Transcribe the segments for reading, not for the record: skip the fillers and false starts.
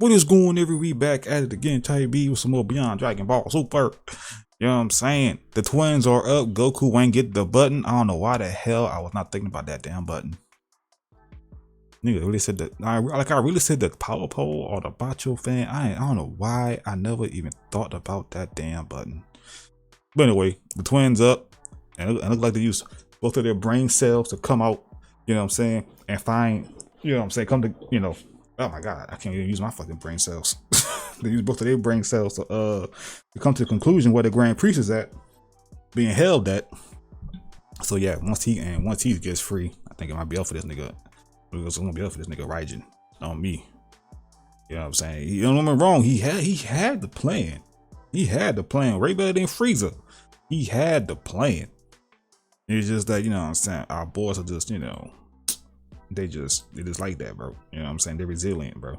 What is going every week back at it again, Type B with some more Beyond Dragon Ball Super. You know what I'm saying? The twins are up. Goku ain't get the button. I don't know why the hell I was not thinking about that damn button. Nigga really said that. I really said the power pole or the Bacho fan. I don't know why I never even thought about that damn button. But anyway, the twins up and it look like they use both of their brain cells to come out. You know what I'm saying? And find. You know what I'm saying? Come to Oh my god, I can't even use my fucking brain cells. They use both of their brain cells to come to the conclusion where the Grand Priest is at, being held at. So yeah, once he gets free, I think it might be up for this nigga. It's gonna be up for this nigga Raijin on me. You know what I'm saying? You don't know me wrong. He had the plan. He had the plan. Way better than Frieza. He had the plan. It's just that, you know what I'm saying, our boys are just, you know, they just like that, bro. You know what I'm saying? They're resilient, bro.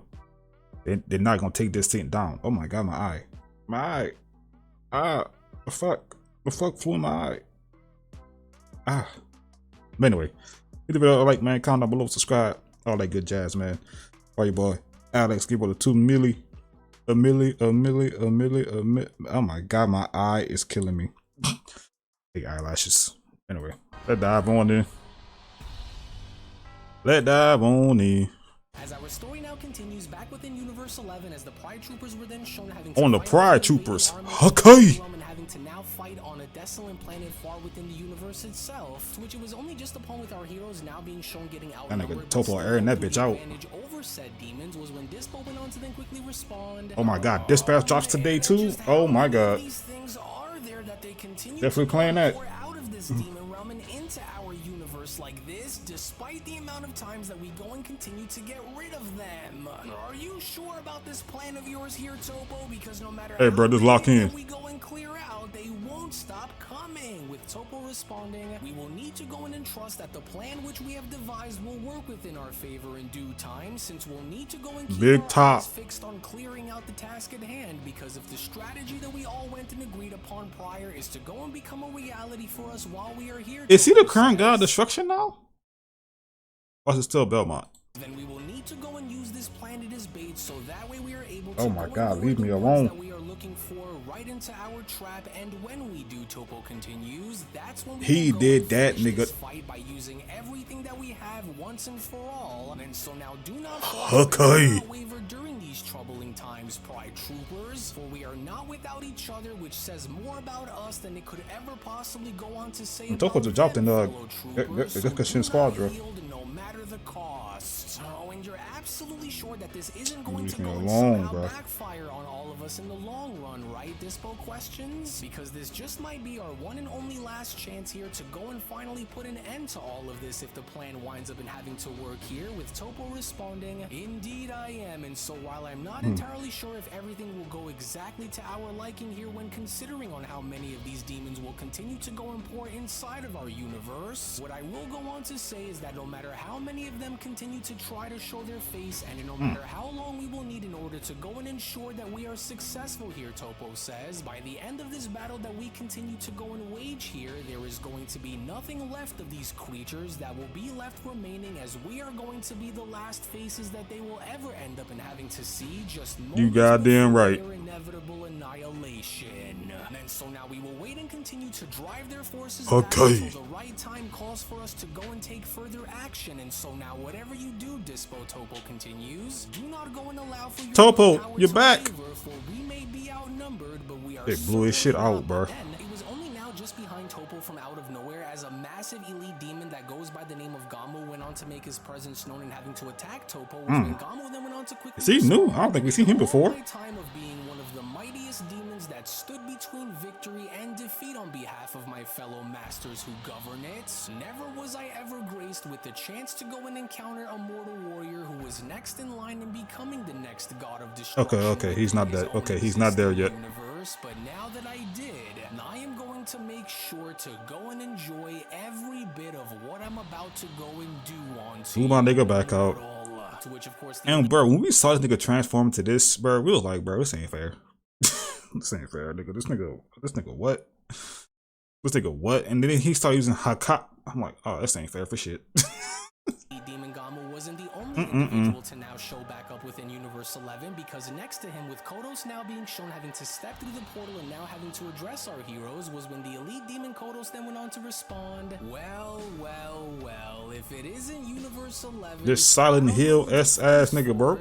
They're not gonna take this thing down. Oh my god, my eye. The fuck flew in my eye. But anyway, hit the video like, man, comment down below, subscribe, all that good jazz, man. All your boy Alex, give it a 2 milli. A milli. Oh my god, my eye is killing me. Big eyelashes. Anyway, let's dive on in. Let's dive on in. As our story now continues back within Universe 11, as the Pride Troopers were then shown having on the Pride Troopers, okay, and having to now fight on a desolate planet far within the universe itself, which it was only just upon with our heroes now being shown getting out. That nigga Topo airing that bitch out. Over said demons was when Dispo went on to then quickly respond. Oh my god, Dispatch drops today too. Oh my god. These things are there that they continue definitely playing that. Out of this demon realm and into our universe like this, despite the amount of times that we go and continue to get rid of them. Are you sure about this plan of yours here, Topo? Because no matter hey, bro, just lock in. We go and clear out, they won't stop coming. With Topo responding, we will need to go in and trust that the plan which we have devised will work within our favor in due time, since we'll need to go and keep Big our top eyes fixed on clearing out the task at hand. Because if the strategy that we all went and agreed upon prior is to go and become a reality for us while we are here, is he the current god of destruction now? Or is it still Belmont? Then we will need to go and use this planet as bait, so that way we are able to. Oh my god, leave me alone. That we are looking for right into our trap, and when we do, Topo continues. That's when we he did that, nigga. Fight by using everything that we have once and for all. And so now, do not waver during these troubling times, Pride Troopers, for we are not without each other, which says more about us than it could ever possibly go on to say. Topo just dropped in the Squadron. No matter the cost. Oh, and you're absolutely sure that this isn't going to go and backfire on all of us in the long run, right, Dispo questions? Because this just might be our one and only last chance here to go and finally put an end to all of this if the plan winds up in having to work here, with Topo responding, indeed I am. And so while I'm not entirely sure if everything will go exactly to our liking here when considering on how many of these demons will continue to go and pour inside of our universe, what I will go on to say is that no matter how many of them continue to try to show their face, and no matter how long we will need in order to go and ensure that we are successful here, Topo says, by the end of this battle that we continue to go and wage here, there is going to be nothing left of these creatures that will be left remaining, as we are going to be the last faces that they will ever end up in having to see, just you goddamn right. Their inevitable annihilation. And so now we will wait and continue to drive their forces back until the right time calls for us to go and take further action. And so now whatever you do, Dispo, Topo continues, do not go and allow for your Topo, you're back. For we may be outnumbered, but we are they blew his shit out, bro. It was only now just behind Topo from out of nowhere, as a massive elite demon that goes by the name of Gamo went on to make his presence known and having to attack Topo, when Gamo then went on to quickly. Is he new? I don't think we've seen him before. Time of being one of the mightiest demons that stood between victory and defeat on behalf of my fellow masters who govern it, never was I ever graced with the chance to go and encounter a mortal warrior who was next in line in becoming the next god of destruction. Okay, he's not that. Okay, he's not there yet. But now that I did, I am going to make sure to go and enjoy every bit of what I'm about to go and do on. Move my nigga back out. To which, of course, and bro, when we saw this nigga transform into this, bro, we was like, bro, this ain't fair. This ain't fair, nigga. This nigga what? This nigga what? And then he started using Haka. I'm like, oh, this ain't fair for shit. Demon Gamo wasn't the only individual to now show back up within Universe 11, because next to him, with Kodos now being shown having to step through the portal and now having to address our heroes, was when the elite demon Kodos then went on to respond, well, if it isn't Universe 11, This Silent Hill S-ass nigga, bro.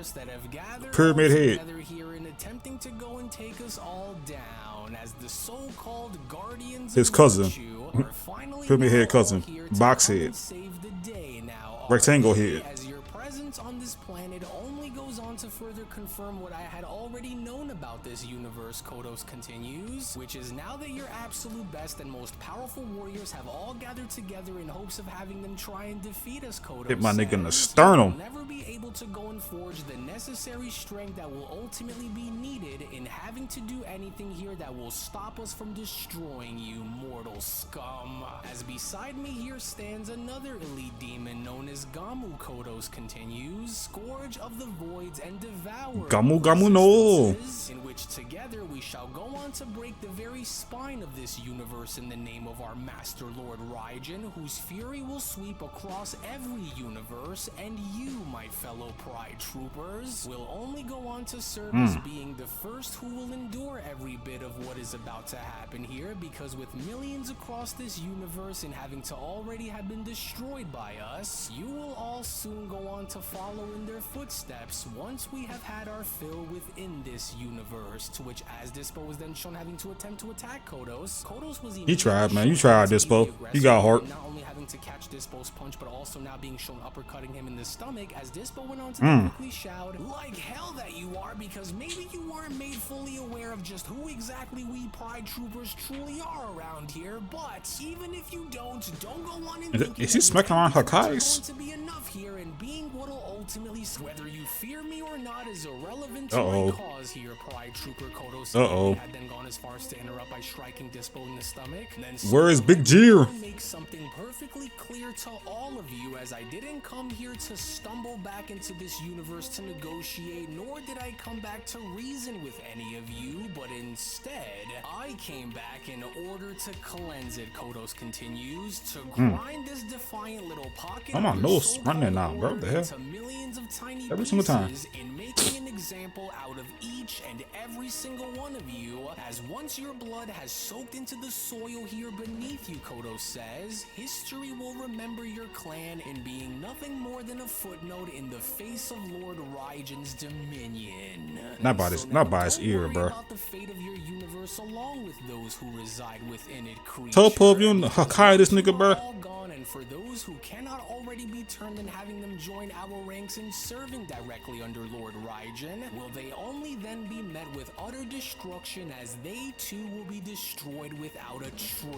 Pyramid head. Here and attempting to go and take us all down as the so-called guardians his of cousin. virtue are finally Pyramid head now cousin. here to Box come head. and save the day. Now, Rectangle RIP, head. as your presence on this planet only goes on to further confirm what I had already known about this universe, Kodos continues, which is now that your absolute best and most powerful warriors have all gathered together in hopes of having them try and defeat us, Kodos Hit my nigga in the says, sternum. you'll never be able to go and forge the necessary strength that will ultimately be needed in having to do anything here that will stop us from destroying you, mortal scum. As beside me here stands another elite demon known as Gamu, Kodos continues, Scourge of the Voids and Devourer. Gamu no. In which together we shall go on to break the very spine of this universe in the name of our Master Lord Raijin, whose fury will sweep across every universe, and you, my fellow Pride Troopers, will only go on to serve as being the first who will endure every bit of what is about to happen here, because with millions across this universe and having to already have been destroyed by us, you will all soon go on to follow in their footsteps once we have had our fill within this universe, to which as Dispo was then shown having to attempt to attack Kodos. Kodos was You tried, man. You tried, Dispo. You got heart. Not only having to catch Dispo's punch, but also now being shown uppercutting him in the stomach, as Dispo went on to quickly shout, like hell that you are, because maybe you weren't made fully aware of just who exactly we Pride Troopers truly are around here, but even if you don't go on and think Is he smacking around Hakai's? to be enough here, and being what'll ultimately, whether you fear me or not, is irrelevant to Uh-oh. my cause here, Pride Trooper Kodos. Uh-oh. Had then gone as far as to interrupt by striking Dispo in the stomach. Then Where is Big Jir? make something perfectly clear to all of you, as I didn't come here to stumble back into this universe to negotiate, nor did I come back to reason with any of you, but instead, I came back in order to cleanse it, Kodos continues, to grind this defiant little pocket Oh, my of nose your running now, so-called bro. order The hell? into millions of tiny Every single time. pieces, in making an example out of each and every single one of you, as once your blood has soaked into the soil here beneath you, Kodos says, history will remember your clan in being nothing more than a footnote in the face of Lord Raijin's dominion. Not by his don't ear, worry bro. about the fate of your universe along with those who reside within it, creature. Tell Pub you Hakai this nigga, bro. All gone, and for those who cannot already be turned and having them join our ranks in serving directly under Lord Raijin, will they only then be met with utter destruction, as they too will be destroyed without a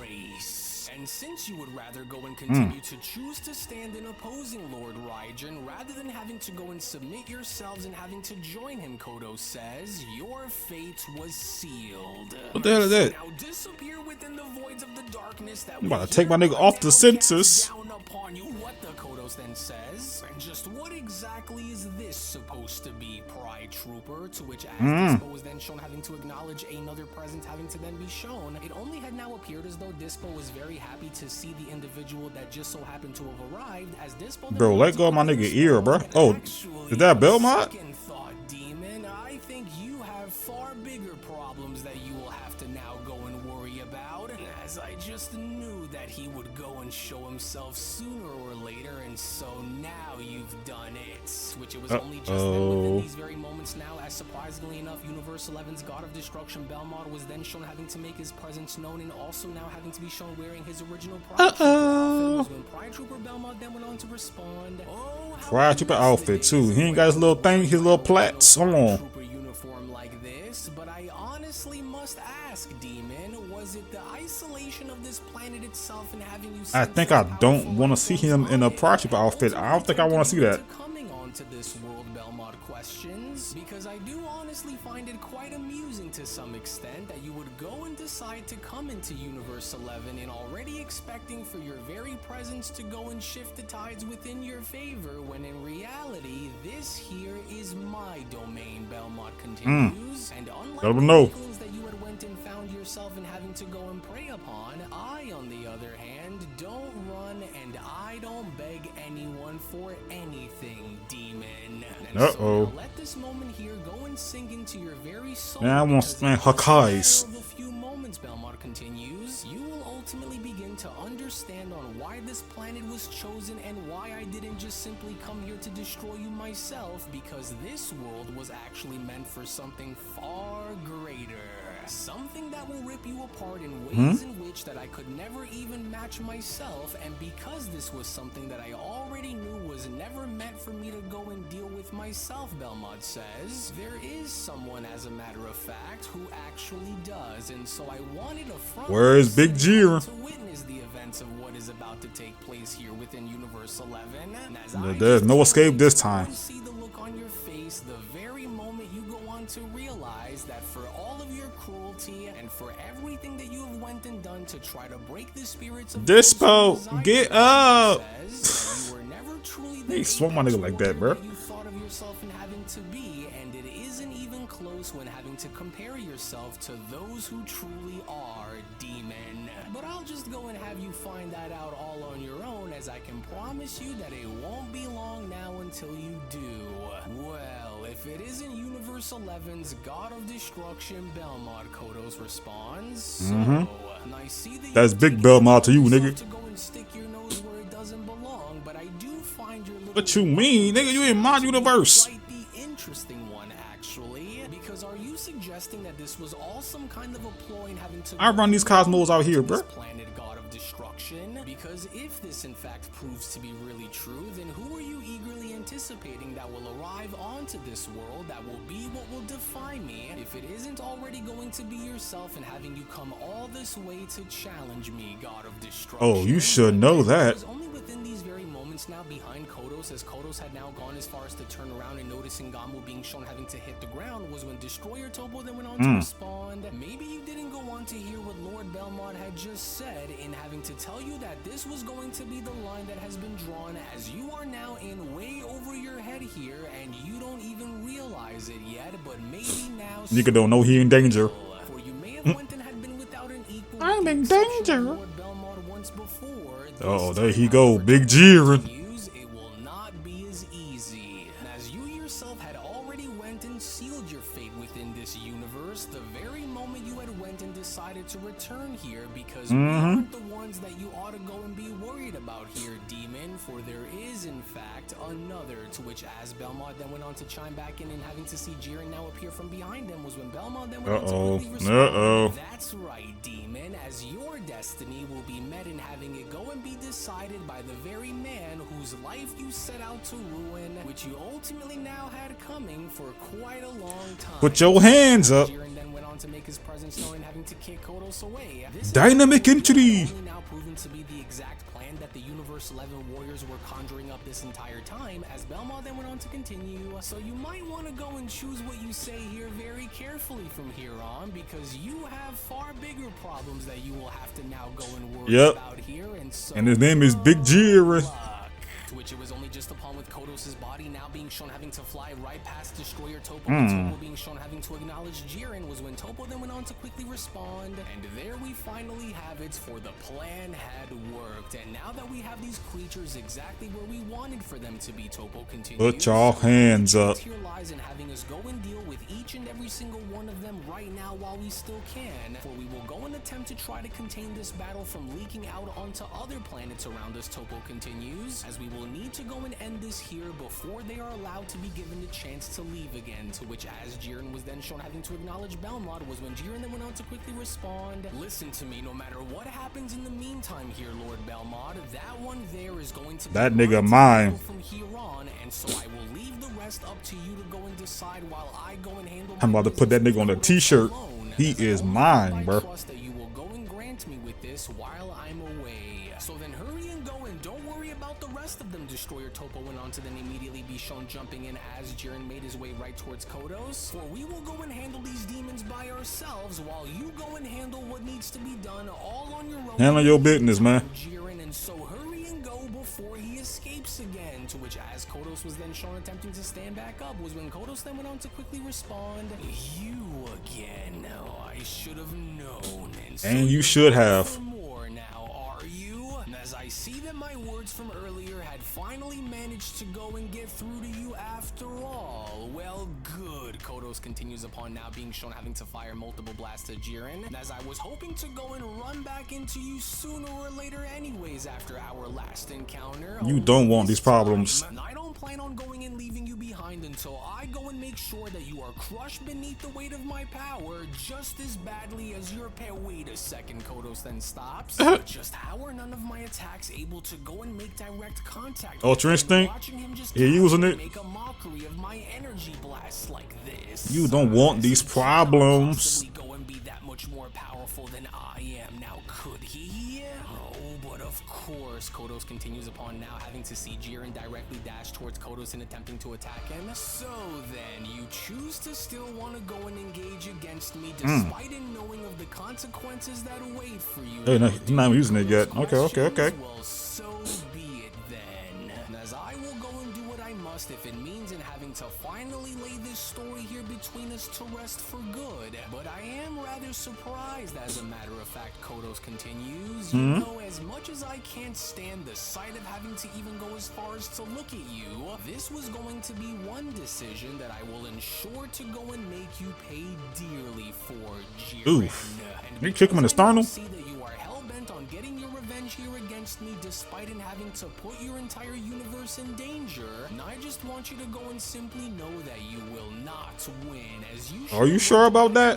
trace. And since you would rather go and continue to choose to stand in opposing Lord Raijin, rather than having to go and submit yourselves and having to join him, Kodos says, your fate was sealed. What the hell is that? Now disappear within the voids of the darkness that I'm about to take my nigga off the census. down upon you. What the Kodos then says, and just what exactly is this supposed to be, Pride Trooper? To which as Dispo was then shown having to acknowledge another present having to then be shown, it only had now appeared as though Dispo was very happy to see the individual that just so happened to have arrived, as Dispo then Bro, went let to go of my quickly nigga ear, bro. respond, Oh, "Actually, is that on Belmont? second thought, demon, I think you have far bigger problems that you will have to now go and worry about, as I just knew that he would go and show himself sooner or later, and so now you've done it." Which it was only just then within these very moments now, as surprisingly enough, Universe 11's God of Destruction Belmont was then shown having to make his presence known, and also now having to be shown wearing his original Pride Trooper outfit, was when Pride Trooper Belmont then went on to respond, "Oh, how Pride Trooper outfit too. He ain't got his little thing, his little plaits. Hold on. Trooper uniform like this, but I honestly must ask, Demon, was it the isolation of this planet itself and having you I think I don't want to see him in a Pride Trooper outfit. I don't think I want to see that. Coming on to this world Belmont questions, because I do honestly find it quite amusing to some extent that you would go and decide to come into Universe 11 and already expecting for your very presence to go and shift the tides within your favor, when in reality this here is my domain, Belmont continues, and unlike Let the him know. weaklings that you had went and found yourself yourself in having to go and prey upon. I, on the other hand, don't run and I don't beg anyone for anything, demon. And so now let this moment here go and sink into your very soul. Man, I want to man Hakai's. A few moments, Belmont continues, you will ultimately begin to understand on why this planet was chosen and why I didn't just simply come here to destroy you myself, because this world was actually meant for something far greater. Something that will rip you apart in ways in which that I could never even match myself, and because this was something that I already knew was never meant for me to go and deal with myself, Belmont says, there is someone, as a matter of fact, who actually does, and so I wanted a front Where is Big Jiren? to witness the events of what is about to take place here within Universe 11. And as There's no escape this time. See the look on your face the very moment you go on to realize that for all of your cruelty and for everything that you have went and done to try to break the spirits of Dispo, get up! you were never truly the Hey, swung my nigga like that, bro. you thought of yourself in having to be, and it isn't even close when having to compare yourself to those who truly are, demon. But I'll just go and have you find that out all on your own, as I can promise you that it won't be long now until you do. Well, if it isn't Universe 11's God of Destruction, Belmont, Kodos responds. So, I see that That's Big Belmont to you, nigga. to go and stick your nose where it doesn't belong, but I do find your little What you mean, nigga? You in my universe. quite the interesting one, actually. Because are you suggesting that this was all some kind of a ploy in having to I run these cosmos out here, bro. this planet God of Destruction? Because if this in fact proves to be really true, then who are you eagerly anticipating that will arrive onto this world that will be what will define me, if it isn't already going to be yourself and having you come all this way to challenge me, God of Destruction? Oh, you should know that. It was only within these very moments now behind Kodos, as Kodos had now gone as far as to turn around and noticing Gamu being shown having to hit the ground, was when Destroyer Topo then went on to respond. Maybe you didn't go on to hear what Lord Belmont had just said in having to tell you that this was going to be the line that has been drawn, as you are now in way over your head here and you don't even realize it yet, but maybe now Nigga don't know he in danger. for you may have went and had been without an equal. I'm in with the exception danger. of Lord Belmont once before. Oh, This there he time, go, however, Big Jiren. it will not be as easy. As you yourself had already went and sealed your fate within this universe, the very moment you had went and decided to return here, because we aren't the ones that you ought to go and be worried about here, demon, for there is in fact another, to which as Belmont then went on to chime back in and having to see Jiren now appear from behind him, was when Belmont then went on to quickly respond. That's right, demon, as your destiny will be met in having it go and be decided by the very man whose life you set out to ruin, which you ultimately now had coming for quite a long time. Put your hands up. Jiren then went on to make his presence known and having to kick Kodos away. This Dynamic entity. only now proven to be the exact plan that the Universe 11 warriors were conjuring up this entire time, as Belmont then went on to continue. So you might want to go and choose what you say here very carefully from here on, because you have far bigger problems that you will have to now go and worry about here. And his name is Big Jiren. To which it was only just upon with Kodos' body now being shown having to fly right past Destroyer Topo, and Topo being shown having to acknowledge Jiren, was when Topo then went on to quickly respond. And there we finally have it, for the plan had worked. And now that we have these creatures exactly where we wanted for them to be, Topo continues. Put your hands up. Here lies in having us go and deal with each and every single one of them right now while we still can. For we will go and attempt to try to contain this battle from leaking out onto other planets around us, Topo continues, as we will need to go and end this here before they are allowed to be given the chance to leave again. To which as Jiren was then shown having to acknowledge Belmont, was when Jiren then went on to quickly respond. Listen to me, no matter what happens in the meantime here, Lord Belmont, that one there is going to be That nigga mine mine. from here on, and so I will leave the rest up to you to go and decide while I go and handle I'm about to put that nigga on a t-shirt. alone. He is mine, I bro. trust that you will go and grant me with this while I'm away. So then hurry and go and don't worry about the rest of them. Destroyer Topo went on to then immediately be shown jumping in as Jiren made his way right towards Kodos. For we will go and handle these demons by ourselves while you go and handle what needs to be done all on your own. Handle your business, man. Jiren, and so hurry and go before he escapes again. To which, as Kodos was then shown attempting to stand back up, was when Kodos then went on to quickly respond, "You again? Oh, I should have known." And you should have. As I see that my words from earlier had finally managed to go and get through to you after all. Well, good. Kodos continues upon now being shown having to fire multiple blasts at Jiren. As I was hoping to go and run back into you sooner or later anyways after our last encounter. You don't want these problems. I don't plan on going and leaving you behind until I go and make sure that you are crushed beneath the weight of my power just as badly as your pair. Wait a second, Kodos then stops. Just how are none of my attacks able to go and make direct contact? Ultra Instinct? You're using it? Make a mockery of my energy blasts like this. You don't want these problems. Go and be that much more powerful than I am now, could he? Oh, but of course, Kodos continues upon now having to see Jiren directly dash towards Kodos and attempting to attack him. So then, you choose to still want to go and engage against me despite in knowing of the consequences that await for you. Hey, no, he's not using it yet. Okay. Well, so be it then. As I will go and do what I must if it means in having to finally lay this story here between us to rest for good. But I am rather surprised, as a matter of fact, Kodos continues. You know, as much as I can't stand the sight of having to even go as far as to look at you, this was going to be one decision that I will ensure to go and make you pay dearly for, Jiren. Oof. You kick him in the sternum? See that you are hell-bent on getting your revenge here against me despite in having to put your entire universe in danger. And I just want you to go and simply know that you will not win, as you Are you sure about that?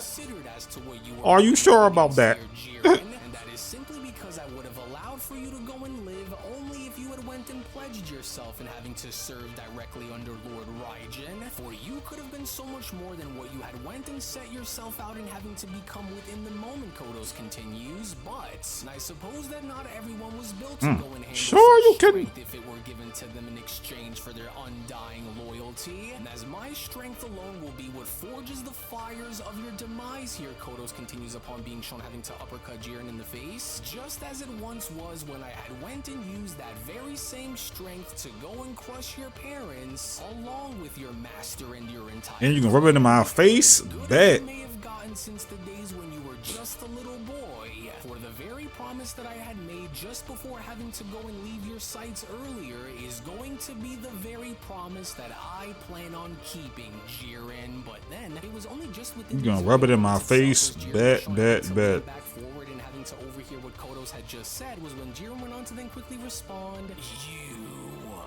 as to what you Are you sure about that? And that is simply because I would have allowed for you to go and live only if you had went and pledged yourself in having to serve directly under Lord Raijin. For you could have been so much more than what you had went and set yourself out in having to become within the moment, Kodos continues. But I suppose that not everyone was built to go and handle Sure, you such kidding? strength if it were given to them in exchange for their undying loyalty. And as my strength alone will be what forges the fires of your demise here, Kodos continues upon being shown having to uppercut Jiren in the face, just as it once was when I had went and used that very same strength to go and crush your parents, along with your master and your entire. And you can rub it in my face? Bet. You may have gotten since the days when you were just a little boy. For the very promise that I had made just before having to go and leave your sights earlier is going to be the very promise that I plan on keeping, Jiren. But then it was only just within. You gonna rub it in my face? Bet. Back forward and having to overhear what Kodos had just said was when Jiren went on to then quickly respond,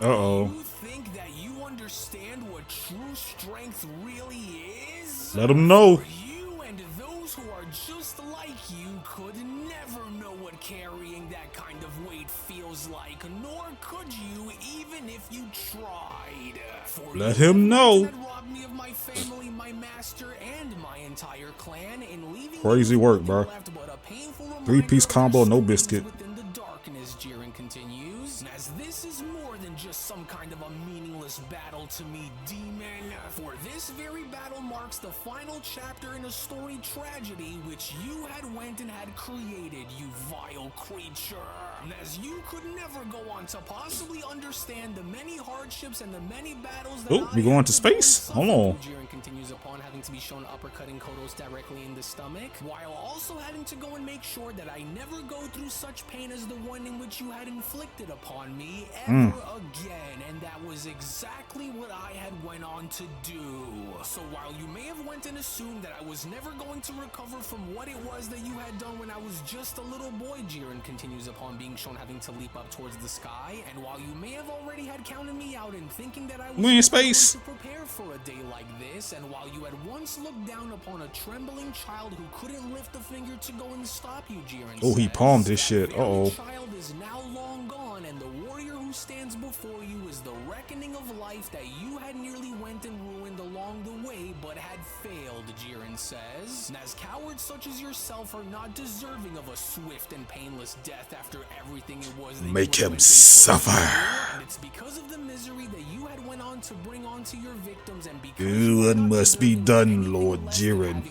Uh-oh. You think that you understand what true strength really is? Let him know. You and those who are just like you could never know what carrying that kind of weight feels like, nor could you even if you tried. For Let him know. that robbed me of my family, my master, and my entire clan, and leaving Crazy work, bro. left but a painful Three-piece reminder of combo, your no sins biscuit. within the darkness, Jiren continues. And as this is more than just some kind of a meaningless battle to me, demon, for this very battle marks the final chapter in a story tragedy which you had went and had created, you vile creature. And as you could never go on to possibly understand the many hardships and the many battles that Oh, we going to space? Hold on. Jiren continues upon having to be shown uppercutting Kodos directly in the stomach, while also having to go and make sure that I never go through such pain as the one in which you had inflicted upon me ever again. And that was exactly what I had went on to do. So while you may have went and assumed that I was never going to recover from what it was that you had done when I was just a little boy, Jiren continues upon being shown having to leap up towards the sky, and while you may have already had counted me out in thinking that I was We in space. to prepare for a day like this, and while you had once looked down upon a trembling child who couldn't lift a finger to go and stop you, Jiren Oh, he says, palmed this that shit. very Uh-oh. child is now long gone, and the warrior who stands before you is the reckoning of life that you had nearly went and ruined along the way, but had failed Jirens says. And as cowards such as yourself are not deserving of a swift and painless death after everything it was that Make you him went suffer. and it's because of the misery that you had went on to bring onto your victims, and because Good must be done, Lord Jiren.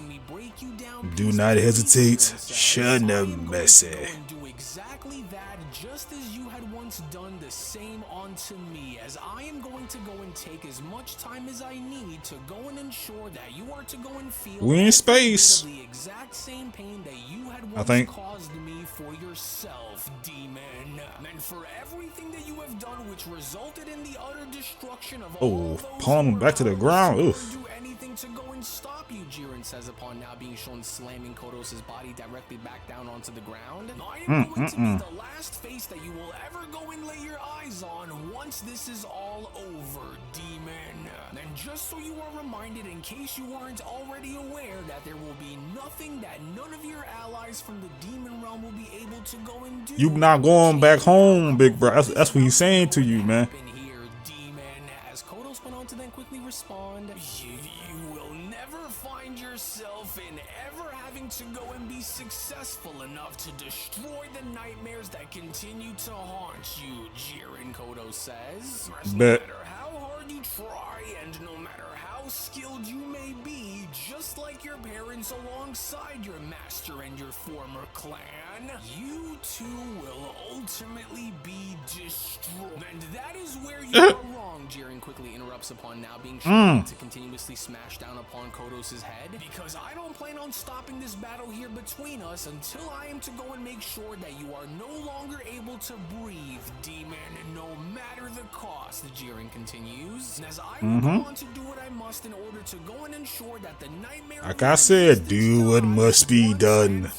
Do not hesitate. Show no mercy. Do exactly that, just as you had once done the same onto me, as I am going to go and take as much time as I need to go and ensure that you are to go and feel We in space. the exact same pain that you had I once think. caused me for yourself, demon. And for everything that you have done which resulted in the utter destruction of all those palm who back to the were ground. who Oof. would do anything to go and stop you, Jirens says upon now being shown slamming Kodos' body directly back down onto the ground. I am going to be the last face that you will ever go and lay your eyes on once this is all over, demon. And just so you are reminded, in case you weren't already aware, that there will be nothing that none of your allies from the demon realm will be able to go and do. You not going back home, big bro. That's what he's saying to you, man. Here, demon. As Kodos went on to then quickly respond, you will never find yourself in ever having to go and be successful enough to destroy the nightmares that continue to haunt you, Jiren, Kodos says. No matter how hard you try and no matter how skilled you may be, just like your parents alongside your master and your former clan, you too will ultimately be destroyed. And that is where you are wrong, Jiren quickly interrupts upon now being shown to continuously smash down upon Kodos' head. Because I don't plan on stopping this battle here between us until I am to go and make sure that you are no longer able to breathe, demon, no matter the cost, Jiren continues. And as I will go on to do what I must in order to go and ensure that the nightmare, Like I said, do what must be done.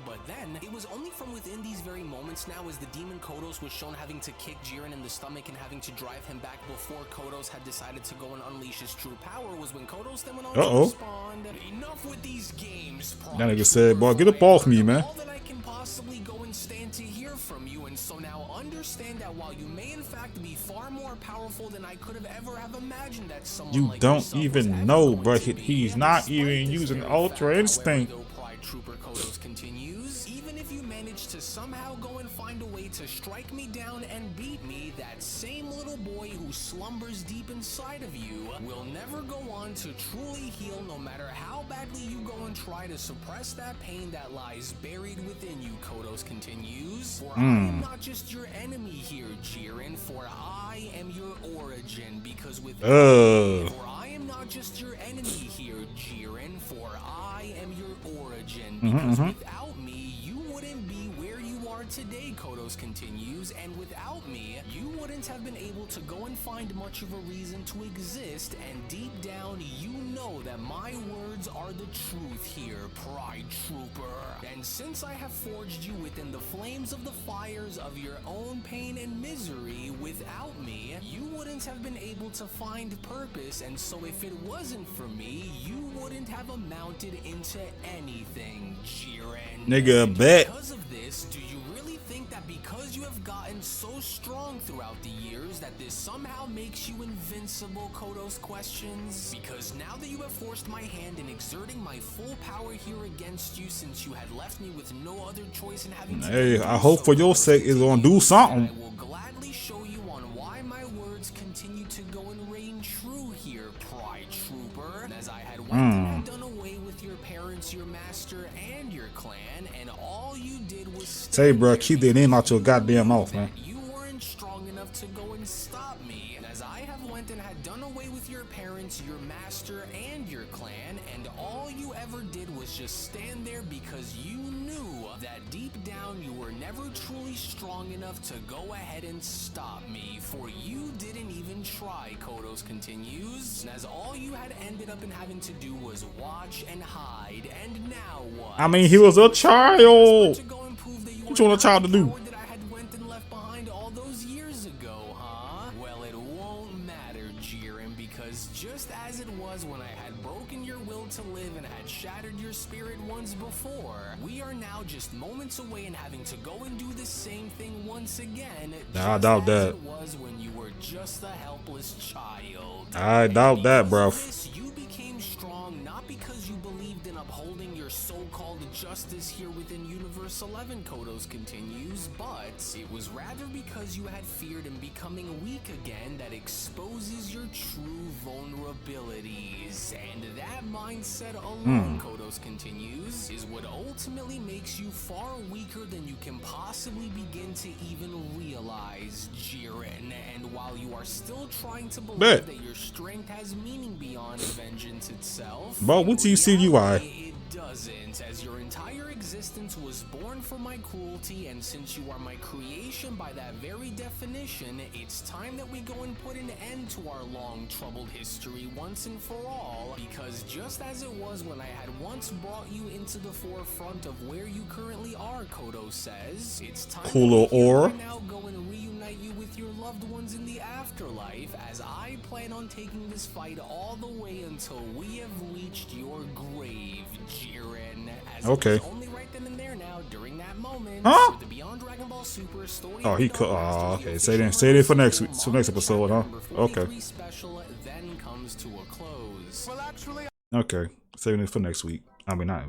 But then it was only from within these very moments now, as the demon Kodos was shown having to kick Jiren in the stomach and having to drive him back before Kodos had decided to go and unleash his true power, was when Kodos then went on to respond. Enough with these games. That nigga said, boy, get up off me, man. All that I can possibly go and stand to hear from you, and so now understand that while you may in fact be far more powerful than I could have ever have imagined that someone You like don't yourself even was ever know, going bro. to be, He's and not despite even this using very Ultra fact, Instinct. however, though Pride Trooper Kodos continues, even if you manage to somehow go and find a way to strike me down and beat me, that same little boy who slumbers deep inside of you will never go on to truly heal, no matter how badly you go and try to suppress that pain that lies buried within you, Kodos continues. For I am not just your enemy here, Jiren, for I am your origin, because without me, for I am not just your enemy here, Jiren, for I am your origin, because without me, you wouldn't be where you are today, Kodos continues, and without me, you wouldn't have been able to go and find much of a reason to exist, and deep down, you know that my words are the truth here, Pride Trooper. And since I have forged you within the flames of the fires of your own pain and misery, without me, you wouldn't have been able to find purpose, and so if it wasn't for me, you wouldn't have amounted into anything, Jiren. Nigga, bet. Because of this, do you really think that because you have gotten so strong throughout the years that this somehow makes you invincible, Kodos questions? Because now that you have forced my hand in exerting my full power here against you, since you had left me with no other choice in having to Hey, I hope for your sake it's gonna do something. I will gladly show you on why my words continue to go and reign true here, Pride Trooper. As I had went and had done away with your parents, your master, and your clan, and all you did was Say, bro, keep that name out your goddamn mouth, man. you weren't strong enough to go and stop me. And as I have went and had done away with your parents, your master, and your clan, and all you ever did was just stand there because you knew that deep down you were never truly strong enough to go ahead and stop me, for you didn't even try, Kodos continues. And as all you had ended up in having to do was watch and hide, and now what? I mean, he was a child. To go and prove that you What you want a child to do? that I had went and left behind all those years ago, huh? Well, it won't matter, Jiren, because just as it was when I had broken your will to live and had shattered your spirit once before, we are now just moments away in having to go and do the same thing once again. Nah, I doubt that. It was when you were just a helpless child. I doubt that, bro. You became strong not because you believed in upholding your so-called justice here within Universe 11, Kodos continues, but it was rather because you had feared in becoming weak again that exposes your true vulnerabilities. And that mindset alone, Kodos continues, is what ultimately makes you far weaker than you can possibly begin to even realize, Jiren. And while you are still trying to believe that your strength has meaning beyond vengeance itself, but what do you see UI? it doesn't, as your entire existence was born from my cruelty, and since you are my creation by that very definition, it's time that we go and put an end to our long troubled history once and for all, because just as it was when I had once brought you into the forefront of where you currently are, Kodo says, it's time Cool that or we now go and reunite you with your loved ones in the afterlife, as I plan on taking this fight all the way until we have reached your grave, Jiren. As okay. it was only right then and there now, during that moment, huh? the Beyond Dragon Ball Super story. Oh, he could. Oh, okay. Say it for next week. So next episode, huh? Okay. Special then comes to a close. Well, actually, okay. Saving it for next week. I mean, not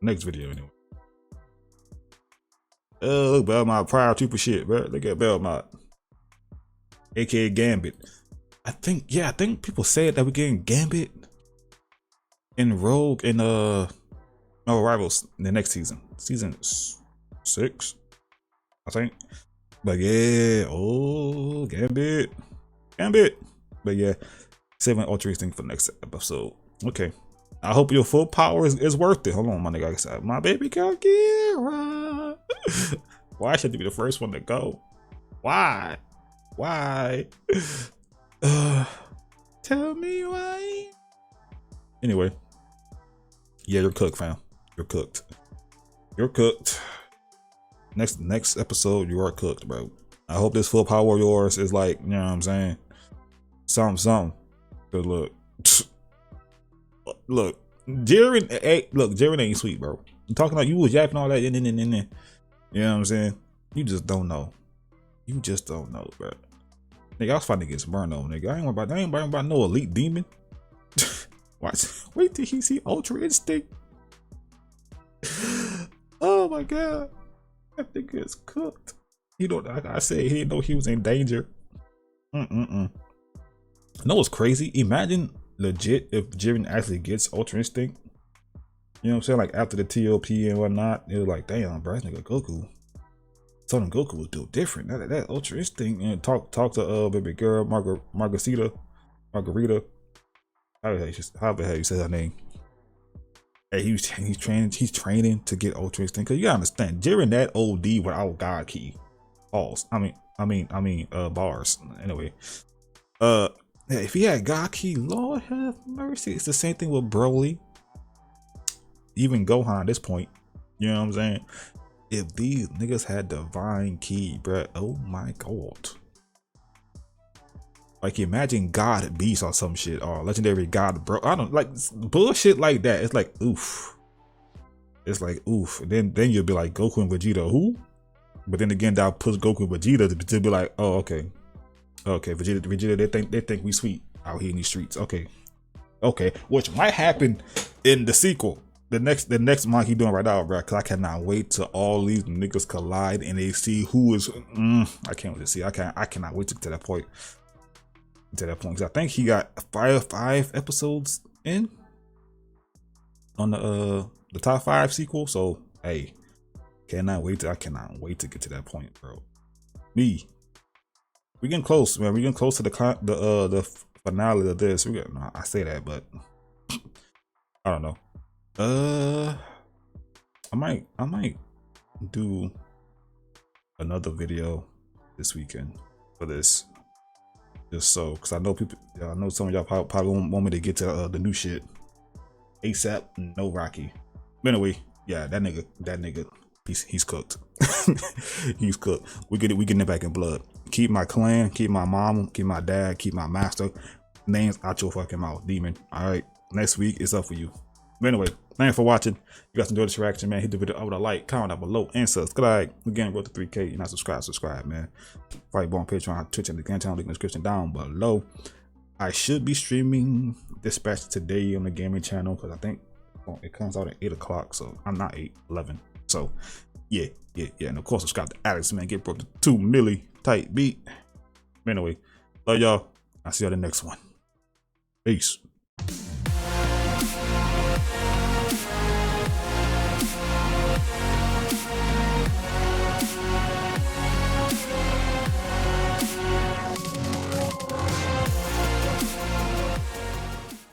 next video anyway. Look, Belmont, prior trooper shit, bro. Look at Belmont, aka Gambit. I think people said that we're getting Gambit in Rogue and no Rivals in the next season 6, I think. But yeah, oh Gambit. But yeah, 7 Ultra Instinct for next episode. Okay, I hope your full power is worth it. Hold on, my nigga. I said, my baby girl Gira. Why should I be the first one to go? Why? Tell me why. Anyway, yeah, you're cooked, fam. You're cooked. Next episode, you are cooked, bro. I hope this full power of yours is like, you know what I'm saying, something. Cause look, Jiren ain't sweet, bro. I'm talking like you was yapping all that, you know what I'm saying? You just don't know. Bro. Nigga, I was fighting against Merno, nigga. I ain't worried about no elite demon. Watch. Wait till he see Ultra Instinct. Oh my god. That nigga is cooked. You know, like I said, he didn't know he was in danger. You know what's crazy? Imagine legit if Jiren actually gets Ultra Instinct. You know what I'm saying? Like after the TOP and whatnot, it was like, damn, bro, this nigga Goku. Told him Goku was do different. That Ultra Instinct, and talk to baby girl Margarita. How the hell you say her name? Hey, he's training to get Ultra Instinct. Cause you gotta understand, Jiren that OD without God Key. Balls. I mean bars. Anyway. If he had God Key, Lord have mercy. It's the same thing with Broly. Even Gohan at this point. You know what I'm saying? If these niggas had Divine Key, bruh, oh my god. Like, imagine God Beast or some shit, or Legendary God, bro. I don't like bullshit like that. It's like, oof. It's like, oof. And then you'll be like, Goku and Vegeta, who? But then again, that'll push Goku and Vegeta to be like, oh, okay. Okay, Vegeta, they think we sweet out here in these streets. Okay. Which might happen in the sequel. The next month he doing right now, bro. Cause I cannot wait till all these niggas collide and they see who is. I can't wait to see. I cannot wait to get to that point. Cause I think he got five episodes in on the top 5 sequel. So hey, I cannot wait to get to that point, bro. We getting close, man. We getting close to the finale of this. I say that, but I don't know. I might do another video this weekend for this, just so, because I know some of y'all probably want me to get to the new shit ASAP. No Rocky. But anyway, yeah, that nigga, he's cooked. He's cooked. We getting it back in blood. Keep my clan, keep my mom, keep my dad, keep my master names out your fucking mouth, demon. All right, next week it's up for you. But anyway, thanks for watching. You guys enjoyed this reaction, man. Hit the video up with a like, comment down below, and subscribe. Again, road to 3K. You're not subscribed, man. Fight on Patreon, Twitch, and the channel link in the description down below. I should be streaming Dispatch today on the gaming channel because I think it comes out at 8 o'clock. So I'm not 8:11. So yeah. And of course, subscribe to Alex, man. Get broke to 2 milli tight beat. Anyway, love y'all. I'll see y'all the next one. Peace.